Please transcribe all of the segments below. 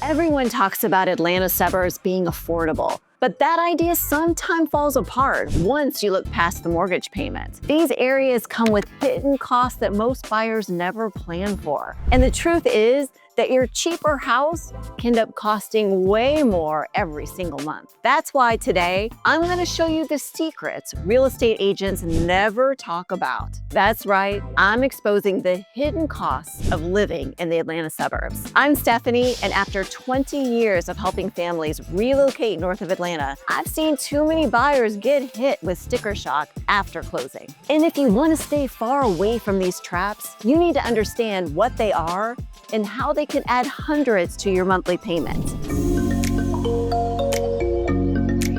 Everyone talks about Atlanta suburbs being affordable, but that idea sometimes falls apart once you look past the mortgage payment. These areas come with hidden costs that most buyers never plan for. And the truth is that your cheaper house can end up costing way more every single month. That's why today, I'm gonna show you the secrets real estate agents never talk about. That's right, I'm exposing the hidden costs of living in the Atlanta suburbs. I'm Stephanie, and after 20 years of helping families relocate north of Atlanta, I've seen too many buyers get hit with sticker shock after closing. And if you wanna stay far away from these traps, you need to understand what they are and how they can add hundreds to your monthly payment.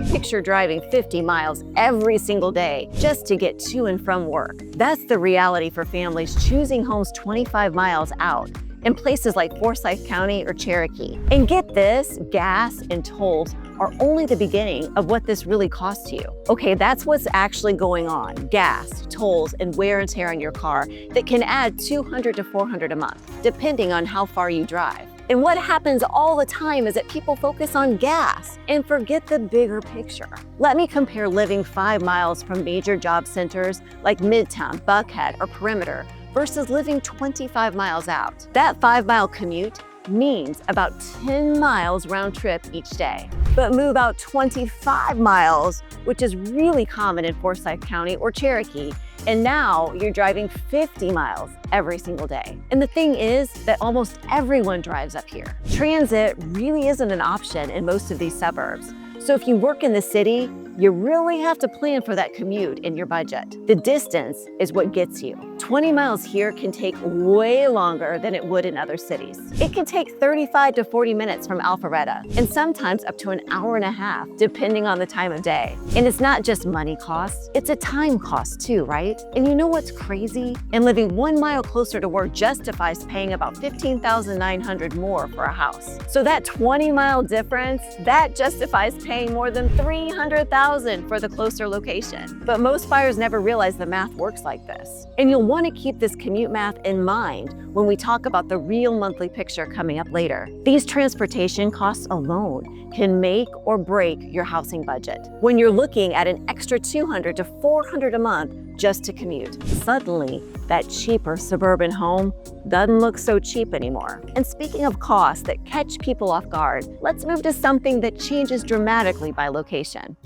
Picture driving 50 miles every single day just to get to and from work. That's the reality for families choosing homes 25 miles out in places like Forsyth County or Cherokee. And get this, gas and tolls are only the beginning of what this really costs you. Okay, that's what's actually going on. Gas, tolls, and wear and tear on your car that can add $200 to $400 a month, depending on how far you drive. And what happens all the time is that people focus on gas and forget the bigger picture. Let me compare living 5 miles from major job centers like Midtown, Buckhead, or Perimeter versus living 25 miles out. That 5-mile commute means about 10 miles round trip each day. But move out 25 miles, which is really common in Forsyth County or Cherokee, and now you're driving 50 miles every single day. And the thing is that almost everyone drives up here. Transit really isn't an option in most of these suburbs. So if you work in the city, you really have to plan for that commute in your budget. The distance is what gets you. 20 miles here can take way longer than it would in other cities. It can take 35 to 40 minutes from Alpharetta, and sometimes up to an hour and a half, depending on the time of day. And it's not just money costs, it's a time cost too, right? And you know what's crazy? And living 1 mile closer to work justifies paying about $15,900 more for a house. So that 20-mile difference, that justifies paying more than $300,000 for the closer location. But most buyers never realize the math works like this. And you'll want to keep this commute math in mind when we talk about the real monthly picture coming up later. These transportation costs alone can make or break your housing budget. When you're looking at an extra $200 to $400 a month just to commute, suddenly that cheaper suburban home doesn't look so cheap anymore. And speaking of costs that catch people off guard, let's move to something that changes dramatically by location.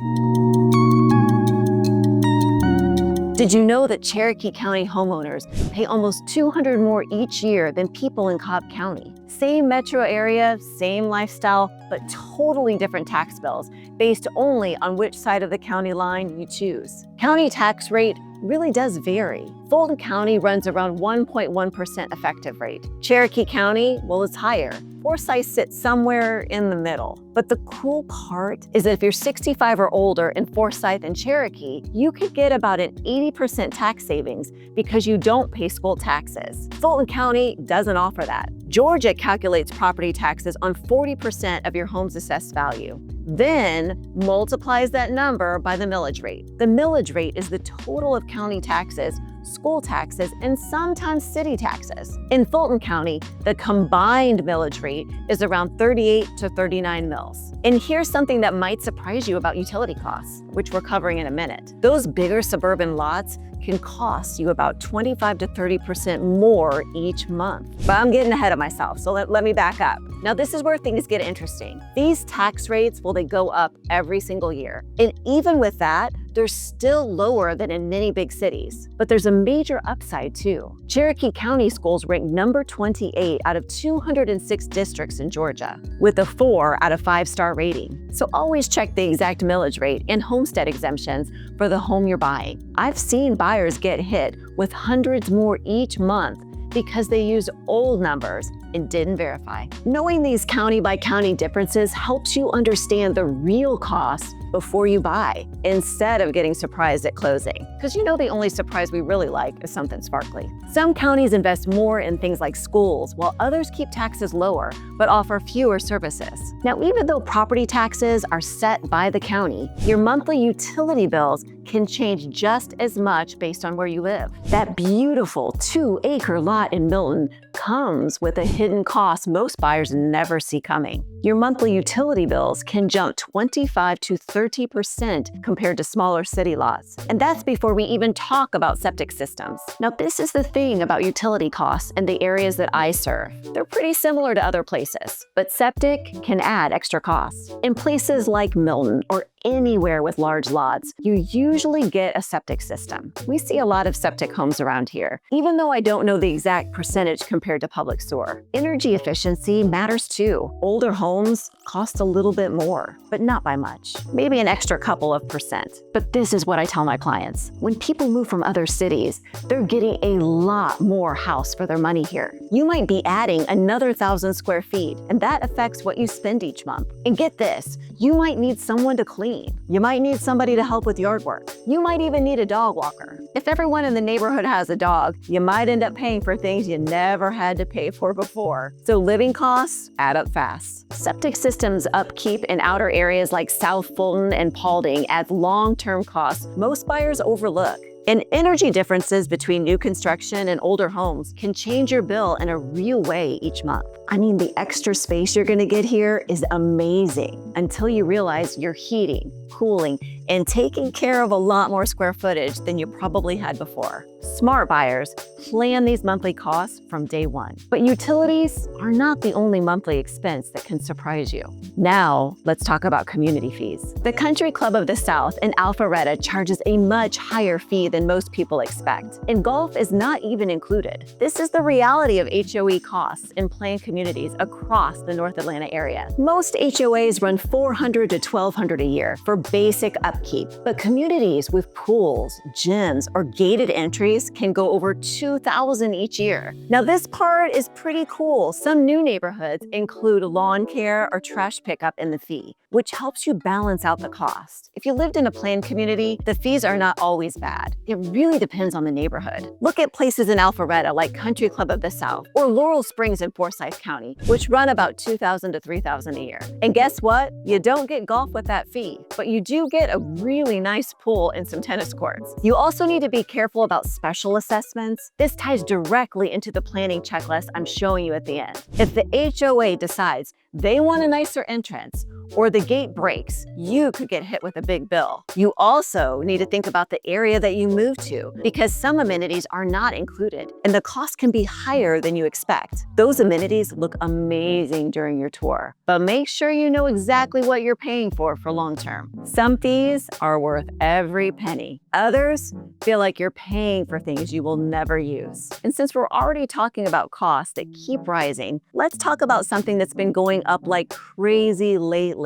Did you know that Cherokee County homeowners pay almost $200 more each year than people in Cobb County? Same metro area, same lifestyle, but totally different tax bills based only on which side of the county line you choose. County tax rate really does vary. Fulton County runs around 1.1% effective rate. Cherokee County, well, it's higher. Forsyth sits somewhere in the middle. But the cool part is that if you're 65 or older in Forsyth and Cherokee, you could get about an 80% tax savings because you don't pay school taxes. Fulton County doesn't offer that. Georgia calculates property taxes on 40% of your home's assessed value, then multiplies that number by the millage rate. The millage rate is the total of county taxes, school taxes, and sometimes city taxes. In Fulton County, the combined millage rate is around 38 to 39 mils. And here's something that might surprise you about utility costs, which we're covering in a minute. Those bigger suburban lots can cost you about 25 to 30% more each month. But I'm getting ahead of myself, so let me back up. Now this is where things get interesting. These tax rates, well, they go up every single year. And even with that, they're still lower than in many big cities. But there's a major upside too. Cherokee County schools rank number 28 out of 206 districts in Georgia, with a 4 out of 5-star rating. So always check the exact millage rate and homestead exemptions for the home you're buying. I've seen buyers get hit with hundreds more each month because they used old numbers and didn't verify. Knowing these county by county differences helps you understand the real cost before you buy, instead of getting surprised at closing. Because you know the only surprise we really like is something sparkly. Some counties invest more in things like schools, while others keep taxes lower, but offer fewer services. Now, even though property taxes are set by the county, your monthly utility bills can change just as much based on where you live. That beautiful 2-acre lot in Milton comes with a hidden cost most buyers never see coming. Your monthly utility bills can jump 25 to 30% compared to smaller city lots. And that's before we even talk about septic systems. Now, this is the thing about utility costs in the areas that I serve. They're pretty similar to other places, but septic can add extra costs. In places like Milton or anywhere with large lots, you usually get a septic system. We see a lot of septic homes around here, even though I don't know the exact percentage compared to public sewer. Energy efficiency matters too. Older homes cost a little bit more, but not by much. Maybe an extra couple of percent. But this is what I tell my clients. When people move from other cities, they're getting a lot more house for their money here. You might be adding another 1,000 square feet, and that affects what you spend each month. And get this, you might need someone to clean. You might need somebody to help with yard work. You might even need a dog walker. If everyone in the neighborhood has a dog, you might end up paying for things you never had to pay for before. So living costs add up fast. Septic systems upkeep in outer areas like South Fulton and Paulding adds long-term costs most buyers overlook. And energy differences between new construction and older homes can change your bill in a real way each month. I mean, the extra space you're gonna get here is amazing until you realize you're heating, cooling, and taking care of a lot more square footage than you probably had before. Smart buyers plan these monthly costs from day one. But utilities are not the only monthly expense that can surprise you. Now, let's talk about community fees. The Country Club of the South in Alpharetta charges a much higher fee than most people expect, and golf is not even included. This is the reality of HOA costs in planned communities across the North Atlanta area. Most HOAs run $400 to $1,200 a year for basic upkeep, but communities with pools, gyms, or gated entries can go over $2,000 each year. Now, this part is pretty cool. Some new neighborhoods include lawn care or trash pickup in the fee, which helps you balance out the cost. If you lived in a planned community, the fees are not always bad. It really depends on the neighborhood. Look at places in Alpharetta like Country Club of the South or Laurel Springs in Forsyth County, which run about $2,000 to $3,000 a year. And guess what? You don't get golf with that fee, but you do get a really nice pool and some tennis courts. You also need to be careful about special assessments. This ties directly into the planning checklist I'm showing you at the end. If the HOA decides they want a nicer entrance or the gate breaks, you could get hit with a big bill. You also need to think about the area that you move to because some amenities are not included and the cost can be higher than you expect. Those amenities look amazing during your tour, but make sure you know exactly what you're paying for long term. Some fees are worth every penny. Others feel like you're paying for things you will never use. And since we're already talking about costs that keep rising, let's talk about something that's been going up like crazy lately.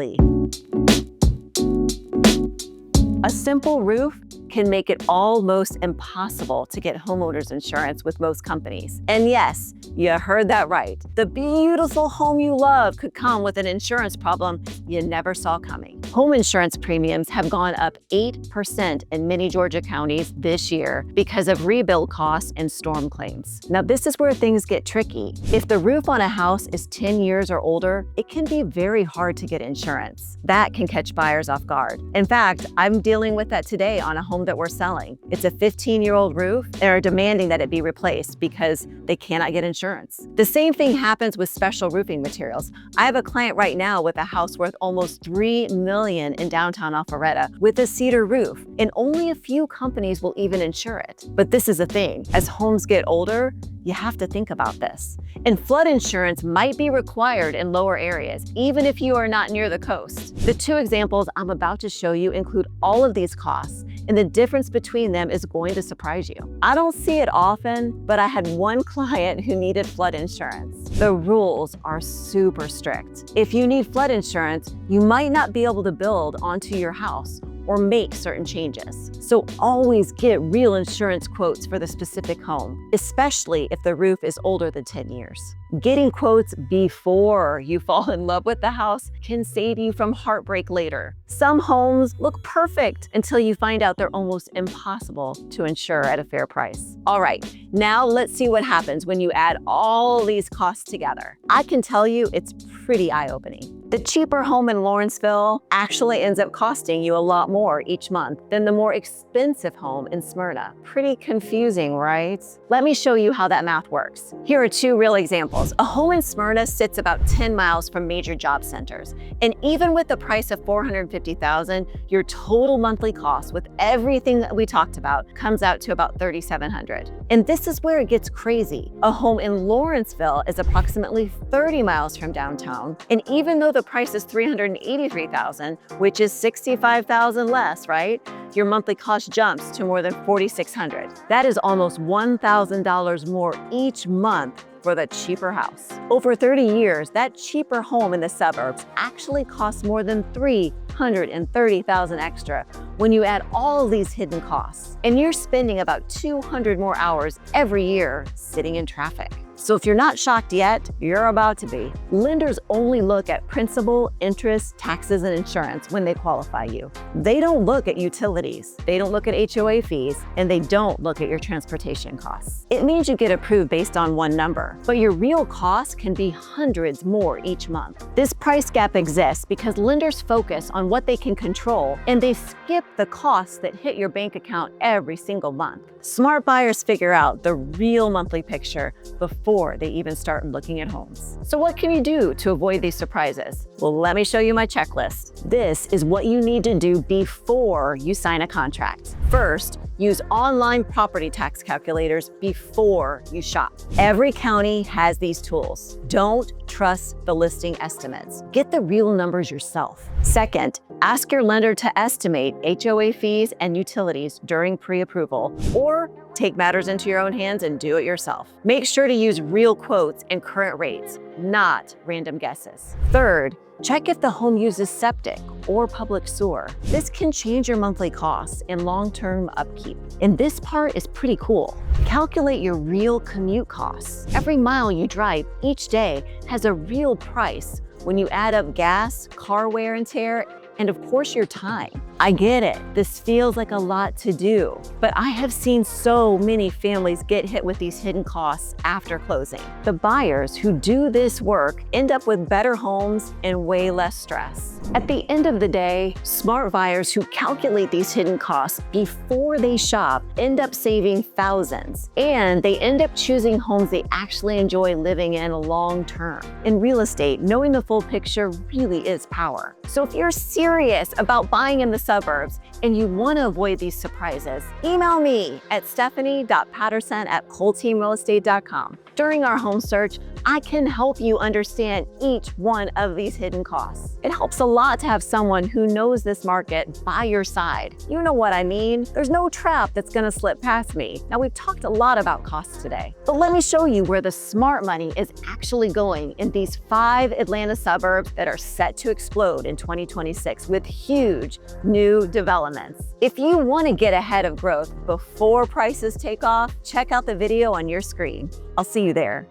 A simple roof can make it almost impossible to get homeowners insurance with most companies. And yes, you heard that right. The beautiful home you love could come with an insurance problem you never saw coming. Home insurance premiums have gone up 8% in many Georgia counties this year because of rebuild costs and storm claims. Now, this is where things get tricky. If the roof on a house is 10 years or older, it can be very hard to get insurance. That can catch buyers off guard. In fact, I'm dealing with that today on a home that we're selling. It's a 15-year-old roof. They're demanding that it be replaced because they cannot get insurance. The same thing happens with special roofing materials. I have a client right now with a house worth almost $3 million in downtown Alpharetta with a cedar roof, and only a few companies will even insure it. But this is the thing, as homes get older, you have to think about this. And flood insurance might be required in lower areas, even if you are not near the coast. The two examples I'm about to show you include all of these costs, and the difference between them is going to surprise you. I don't see it often, but I had one client who needed flood insurance. The rules are super strict. If you need flood insurance, you might not be able to build onto your house or make certain changes. So always get real insurance quotes for the specific home, especially if the roof is older than 10 years. Getting quotes before you fall in love with the house can save you from heartbreak later. Some homes look perfect until you find out they're almost impossible to insure at a fair price. All right, now let's see what happens when you add all these costs together. I can tell you it's pretty eye-opening. The cheaper home in Lawrenceville actually ends up costing you a lot more each month than the more expensive home in Smyrna. Pretty confusing, right? Let me show you how that math works. Here are two real examples. A home in Smyrna sits about 10 miles from major job centers. And even with the price of $450,000, your total monthly cost with everything that we talked about comes out to about $3,700. And this is where it gets crazy. A home in Lawrenceville is approximately 30 miles from downtown. And even though the price is $383,000, which is $65,000 less, right? Your monthly cost jumps to more than $4,600. That is almost $1,000 more each month for the cheaper house. Over 30 years, that cheaper home in the suburbs actually costs more than $330,000 extra when you add all these hidden costs. And you're spending about 200 more hours every year sitting in traffic. So if you're not shocked yet, you're about to be. Lenders only look at principal, interest, taxes, and insurance when they qualify you. They don't look at utilities, they don't look at HOA fees, and they don't look at your transportation costs. It means you get approved based on one number, but your real cost can be hundreds more each month. This price gap exists because lenders focus on what they can control, and they skip the costs that hit your bank account every single month. Smart buyers figure out the real monthly picture before they even start looking at homes. So what can you do to avoid these surprises? Well, let me show you my checklist. This is what you need to do before you sign a contract. First, use online property tax calculators before you shop. Every county has these tools. Don't trust the listing estimates. Get the real numbers yourself. Second, ask your lender to estimate HOA fees and utilities during pre-approval, or take matters into your own hands and do it yourself. Make sure to use real quotes and current rates, not random guesses. Third, check if the home uses septic or public sewer. This can change your monthly costs and long-term upkeep. And this part is pretty cool. Calculate your real commute costs. Every mile you drive each day has a real price when you add up gas, car wear and tear, and of course your time. I get it, this feels like a lot to do, but I have seen so many families get hit with these hidden costs after closing. The buyers who do this work end up with better homes and way less stress. At the end of the day, smart buyers who calculate these hidden costs before they shop end up saving thousands, and they end up choosing homes they actually enjoy living in long term. In real estate, knowing the full picture really is power. So if you're serious about buying in the suburbs and you want to avoid these surprises, email me at stephanie.patterson@coldteamrealestate.com. During our home search, I can help you understand each one of these hidden costs. It helps a lot to have someone who knows this market by your side. You know what I mean? There's no trap that's gonna slip past me. Now, we've talked a lot about costs today, but let me show you where the smart money is actually going in these 5 Atlanta suburbs that are set to explode in 2026 with huge new developments. If you want to get ahead of growth before prices take off, check out the video on your screen. I'll see you there.